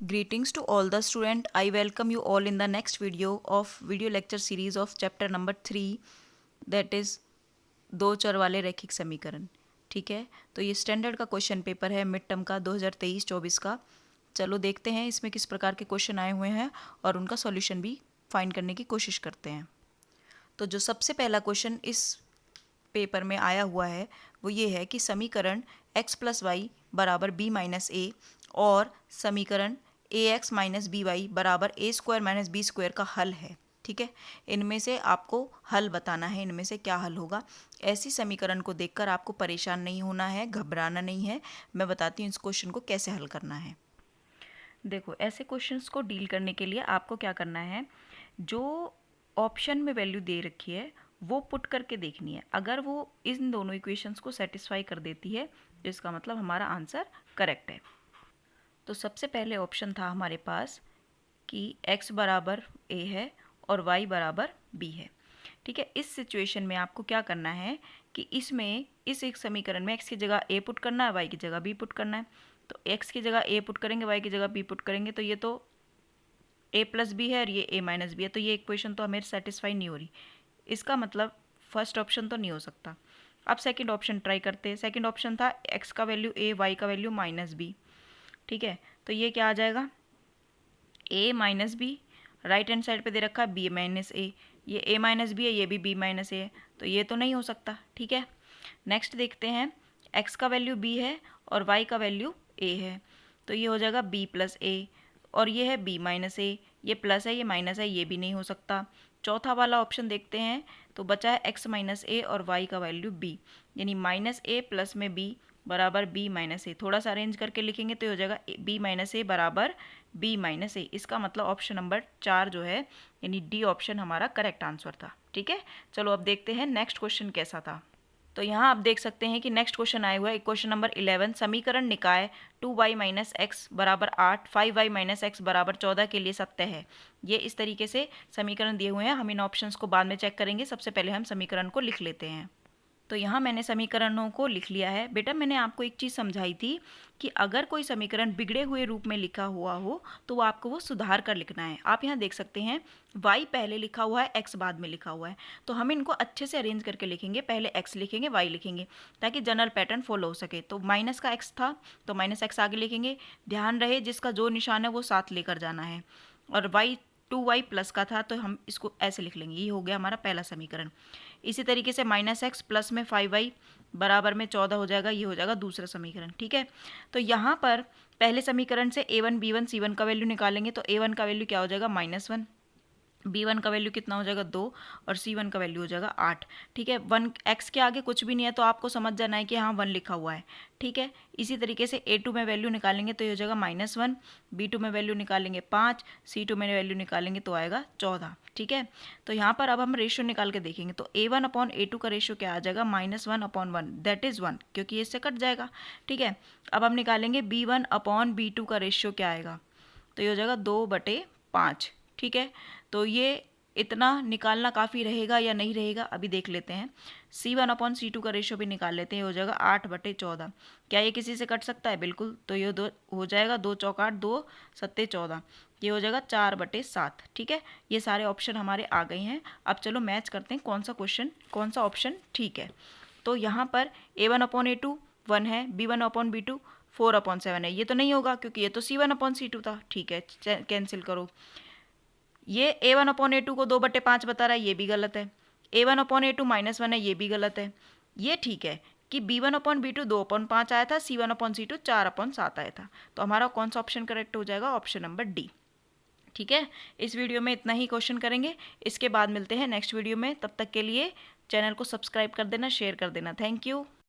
Greetings to all the student. I welcome you all in the next video lecture series of chapter number 3, that is दो चर वाले रैखिक समीकरण। ठीक है, तो ये स्टैंडर्ड का क्वेश्चन पेपर है मिड टर्म का 2023-24 का। चलो देखते हैं इसमें किस प्रकार के क्वेश्चन आए हुए हैं और उनका सॉल्यूशन भी फाइंड करने की कोशिश करते हैं। तो जो सबसे पहला क्वेश्चन इस पेपर में आया हुआ है वो ये है कि समीकरण x + y बराबर b - a और समीकरण ax - by बराबर a² - b² का हल है। ठीक है, इनमें से आपको हल बताना है, इनमें से क्या हल होगा। ऐसी समीकरण को देखकर आपको परेशान नहीं होना है, घबराना नहीं है। मैं बताती हूँ इस क्वेश्चन को कैसे हल करना है। देखो, ऐसे क्वेश्चंस को डील करने के लिए आपको क्या करना है, जो ऑप्शन में वैल्यू दे रखी है वो पुट करके देखनी है। अगर वो इन दोनों इक्वेशंस को सेटिस्फाई कर देती है तो इसका मतलब हमारा आंसर करेक्ट है। तो सबसे पहले ऑप्शन था हमारे पास कि x बराबर a है और y बराबर b है। ठीक है, इस सिचुएशन में आपको क्या करना है कि इसमें इस एक समीकरण में x की जगह a पुट करना है, y की जगह b पुट करना है। तो x की जगह a पुट करेंगे, y की जगह b पुट करेंगे, तो ये तो a + b है और ये a - b है, तो ये इक्वेशन तो हमें सेटिस्फाई नहीं हो रही। इसका मतलब फर्स्ट ऑप्शन तो नहीं हो सकता। अब सेकंड ऑप्शन ट्राई करते हैं। सेकंड ऑप्शन था x का वैल्यू a, y का वैल्यू -b। ठीक है, तो ये क्या आ जाएगा, a - b, right hand side पे दे रखा है b - a, ये a - b है, ये भी b - a है, तो ये तो नहीं हो सकता। ठीक है, नेक्स्ट देखते हैं, x का वैल्यू b है और y का वैल्यू a है, तो ये हो जाएगा b + a, और ये है b - a, ये प्लस है ये माइनस है, ये भी नहीं हो सकता। चौथा वाला ऑप्शन देखते हैं, तो बचा है x - a और y का वैल्यू b, यानी -a प्लस में b बराबर b - a। थोड़ा सा अरेंज करके लिखेंगे तो ये हो जाएगा b - a बराबर b - a। इसका मतलब ऑप्शन नंबर 4 जो है यानी डी ऑप्शन हमारा करेक्ट आंसर था। ठीक है, चलो अब देखते हैं नेक्स्ट क्वेश्चन कैसा था। तो यहाँ आप देख सकते हैं कि नेक्स्ट क्वेश्चन आया हुआ है क्वेश्चन नंबर 11, समीकरण निकाय 2y - x बराबर 8, 5y - x बराबर 14 के लिए सत्य है। ये इस तरीके से समीकरण दिए हुए हैं, हम इन ऑप्शंस को बाद में चेक करेंगे। सबसे पहले हम समीकरण को लिख लेते हैं। तो यहाँ मैंने समीकरणों को लिख लिया है। बेटा, मैंने आपको एक चीज़ समझाई थी कि अगर कोई समीकरण बिगड़े हुए रूप में लिखा हुआ हो तो आपको वो सुधार कर लिखना है। आप यहाँ देख सकते हैं y पहले लिखा हुआ है, x बाद में लिखा हुआ है, तो हम इनको अच्छे से अरेंज करके लिखेंगे। पहले x लिखेंगे, y लिखेंगे, ताकि जनरल पैटर्न फॉलो हो सके। तो माइनस का x था तो -x आगे लिखेंगे। ध्यान रहे जिसका जो निशान है वो साथ लेकर जाना है। और y 2y प्लस का था तो हम इसको ऐसे लिख लेंगे। ये हो गया हमारा पहला समीकरण। इसी तरीके से -x प्लस में 5y बराबर में 14 हो जाएगा, ये हो जाएगा दूसरा समीकरण। ठीक है, तो यहाँ पर पहले समीकरण से a1 b1 c1 का वैल्यू निकालेंगे, तो a1 का वैल्यू क्या हो जाएगा -1, b1 का वैल्यू कितना हो जाएगा 2 और c1 का वैल्यू हो जाएगा 8। ठीक है, 1 x के आगे कुछ भी नहीं है तो आपको समझ जाना है कि हाँ 1 लिखा हुआ है। ठीक है, इसी तरीके से a2 में वैल्यू निकालेंगे तो ये हो जाएगा -1, b2 में वैल्यू निकालेंगे 5, c2 में वैल्यू निकालेंगे तो आएगा 14। ठीक है, तो यहाँ पर अब हम रेशियो निकाल के देखेंगे, तो a1/a2 का रेशियो क्या आ जाएगा, -1/1, दैट इज़ 1, क्योंकि इससे कट जाएगा। ठीक है, अब हम निकालेंगे b1/b2 का रेशियो क्या आएगा, तो ये हो जाएगा 2/5। ठीक है, तो ये इतना निकालना काफ़ी रहेगा या नहीं रहेगा अभी देख लेते हैं। c1/c2 का रेशियो भी निकाल लेते हैं, हो जाएगा 8/14। क्या ये किसी से कट सकता है, बिल्कुल, तो ये दो हो जाएगा 2 चौक 8, 2 सत्ते 14, ये हो जाएगा 4/7। ठीक है, ये सारे ऑप्शन हमारे आ गए हैं। अब चलो मैच करते हैं कौन सा ऑप्शन ठीक है। तो यहाँ पर a1/a2 1 है, b1/b2 4/7 है, ये तो नहीं होगा क्योंकि ये तो c1/c2 था। ठीक है, कैंसिल करो। ये a1/a2 को 2/5 बता रहा है, ये भी गलत है। a1/a2 -1 है, ये भी गलत है। ये ठीक है कि b1/b2 2/5 आया था, c1/c2 4/7 आया था, तो हमारा कौन सा ऑप्शन करेक्ट हो जाएगा, ऑप्शन नंबर डी। ठीक है, इस वीडियो में इतना ही क्वेश्चन करेंगे, इसके बाद मिलते हैं नेक्स्ट वीडियो में। तब तक के लिए चैनल को सब्सक्राइब कर देना, शेयर कर देना। Thank you.